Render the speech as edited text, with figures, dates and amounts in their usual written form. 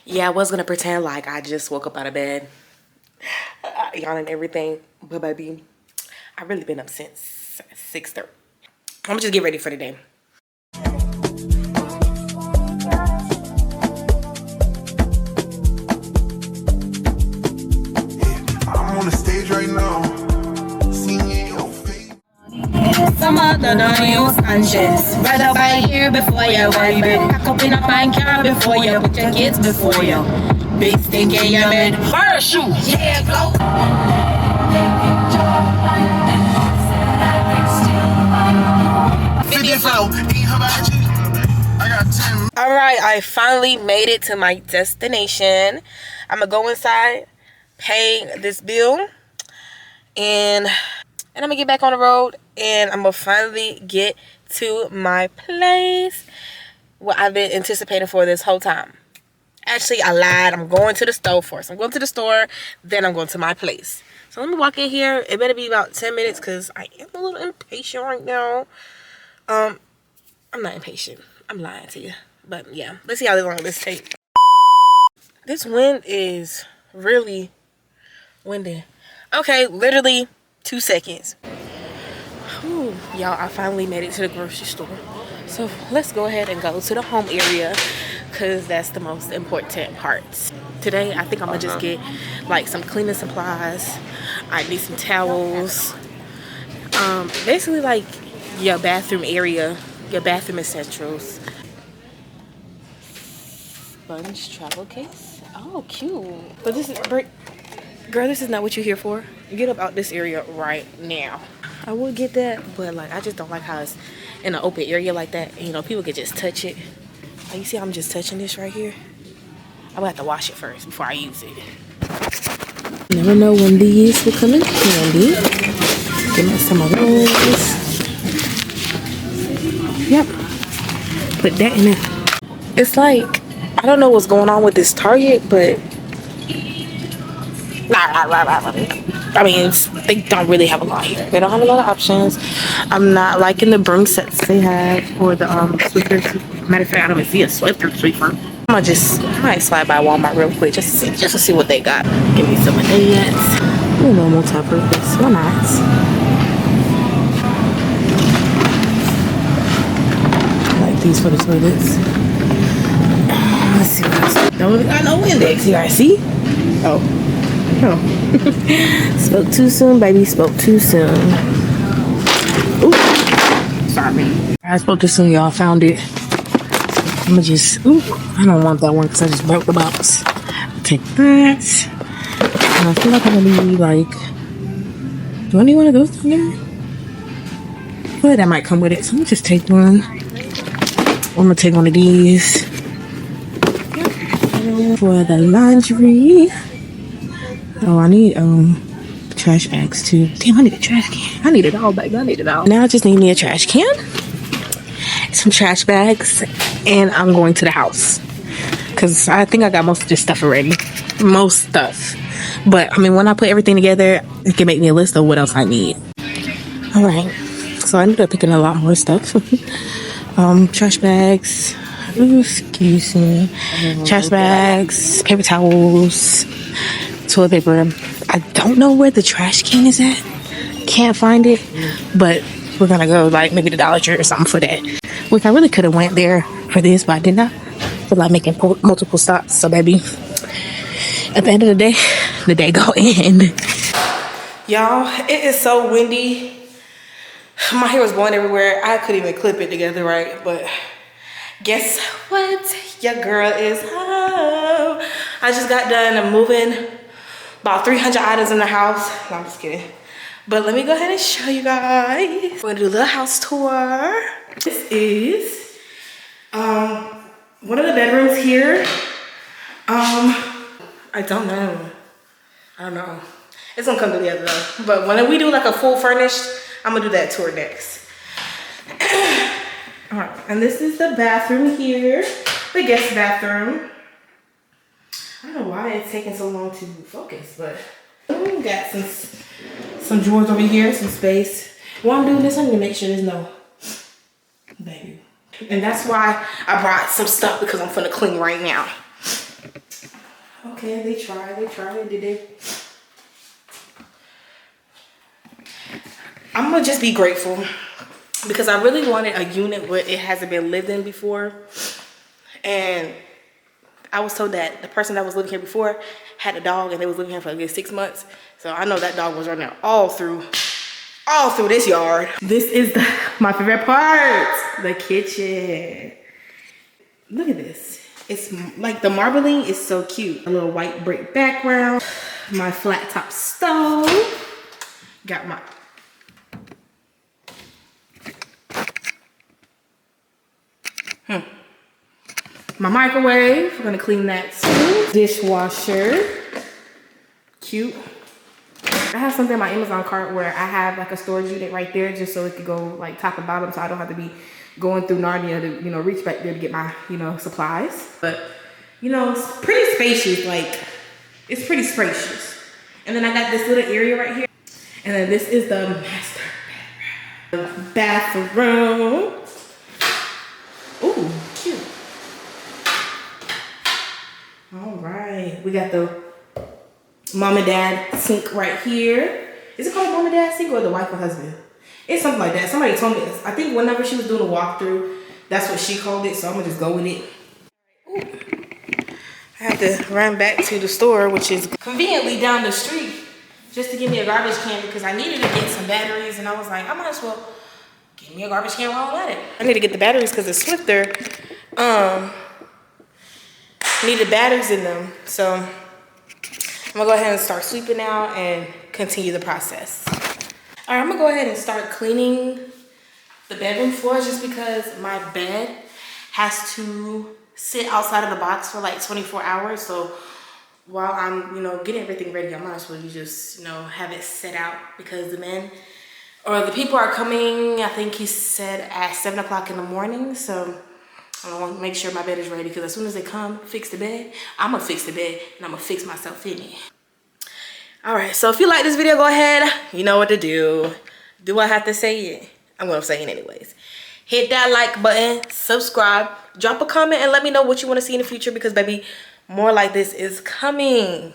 Yeah, I was gonna pretend like I just woke up out of bed, yawning and everything, but baby, I've really been up since 6:30. I'm gonna just get ready for the day. I'm on the stage right now, singing your face. Some other don't use conscience. Rather buy here before you worry bed. Pack up in a fine car before you put your kids before you. Big stink in your bed. Parachute, yeah, go. All right, I finally made it to my destination. I'm gonna go inside, pay this bill, and I'm gonna get back on the road, and I'm gonna finally get to my place. What I've been anticipating for this whole time. Actually, I lied. I'm going to the store first. I'm going to the store, then I'm going to my place. So let me walk in here. It better be about 10 minutes because I am a little impatient right now. I'm not impatient. I'm lying to you. But yeah, let's see how long this takes. This wind is really windy. Okay, literally 2 seconds. Whew, y'all, I finally made it to the grocery store. So let's go ahead and go to the home area because that's the most important part. Today, I think I'm gonna just get like some cleaning supplies. I need some towels. Basically like your bathroom area, your bathroom essentials. Sponge travel case. Oh, cute. But this is, girl, this is not what you're here for. Get up out this area right now. I would get that, but like I just don't like how it's in an open area like that. And, you know, people could just touch it. Like, you see, I'm just touching this right here. I'm gonna have to wash it first before I use it. Never know when these will come in handy. Give me some of those. Yep. Put that in it. It's like, I don't know what's going on with this Target, but I mean, they don't really have a lot here. They don't have a lot of options. I'm not liking the broom sets they have or the sweeper. Matter of fact, I don't even see a sweeper. I might slide by Walmart real quick just to see what they got. Give me some of that. A normal multi-purpose. Why not? I like these for the toilets. Let's see what else. Don't got no index. You guys see? Oh. Spoke too soon, baby. Spoke too soon. Ooh. Sorry. I spoke too soon, y'all. Found it. I'm gonna just. Ooh. I don't want that one because I just broke the box. Take that. And I feel like I'm gonna need like. Do I need one of those down there? I feel like that might come with it. So I'm gonna just take one. I'm gonna take one of these. For the laundry. Oh, I need trash bags too. Damn, I need a trash can. I need it all, baby. I need it all. Now I just need me a trash can, some trash bags, and I'm going to the house because I think I got most of this stuff already. Most stuff, but I mean, when I put everything together, it can make me a list of what else I need. All right, so I ended up picking a lot more stuff. Trash bags. Ooh, excuse me. Trash bags, paper towels, toilet paper. I don't know where the trash can is at. Can't find it, but we're gonna go like maybe the Dollar Tree or something for that. Which I really could have went there for this, but I did not feel like making multiple stops. So baby, at the end of the day go end. Y'all, it is so windy. My hair was blowing everywhere. I couldn't even clip it together right, but guess what? Your girl is home. I just got done moving about 300 items in the house. No, I'm just kidding. But let me go ahead and show you guys. We're gonna do a little house tour. This is one of the bedrooms here. I don't know. It's gonna come together though. But when we do like a full furnished, I'm gonna do that tour next. All right, and this is the bathroom here, the guest bathroom. I don't know why it's taking so long to focus, but we got some drawers over here, some space. While I'm doing this, I need to make sure there's no baby. And that's why I brought some stuff because I'm finna clean right now. Okay, they tried, did they? I'm gonna just be grateful because I really wanted a unit where it hasn't been lived in before. And I was told that the person that was living here before had a dog and they was living here for a good 6 months. So I know that dog was running all through this yard. This is my favorite part, the kitchen. Look at this. It's like the marbling is so cute. A little white brick background. My flat top stove. Got my microwave. We're gonna clean that too. Dishwasher. Cute. I have something in my Amazon cart where I have like a storage unit right there just so it could go like top and bottom so I don't have to be going through Narnia to, you know, reach back there to get my, you know, supplies. But, you know, it's pretty spacious, like, it's pretty spacious. And then I got this little area right here. And then this is the master bathroom. Ooh, cute. All right, we got the mom and dad sink right here. Is it called mom and dad sink or the wife and husband? It's something like that. Somebody told me this. I think whenever she was doing a walkthrough, that's what she called it. So I'm gonna just go with it. Ooh. I have to run back to the store, which is conveniently down the street, just to get me a garbage can because I needed to get some batteries, and I was like, I might as well get me a garbage can while I'm at it. I need to get the batteries because the Swifter needed batteries in them. So I'm gonna go ahead and start sweeping now and continue the process. All right, I'm gonna go ahead and start cleaning the bedroom floors just because my bed has to sit outside of the box for like 24 hours. So while I'm, you know, getting everything ready, I might as well just, you know, have it set out because the men or the people are coming, I think he said at 7 o'clock in the morning. So I want to make sure my bed is ready because as soon as they come fix the bed, I'm gonna fix the bed and I'm gonna fix myself in it. All right, so if you like this video, go ahead. You know what to do. Do I have to say it? I'm gonna say it anyways. Hit that like button, subscribe, drop a comment, and let me know what you want to see in the future because, baby, more like this is coming.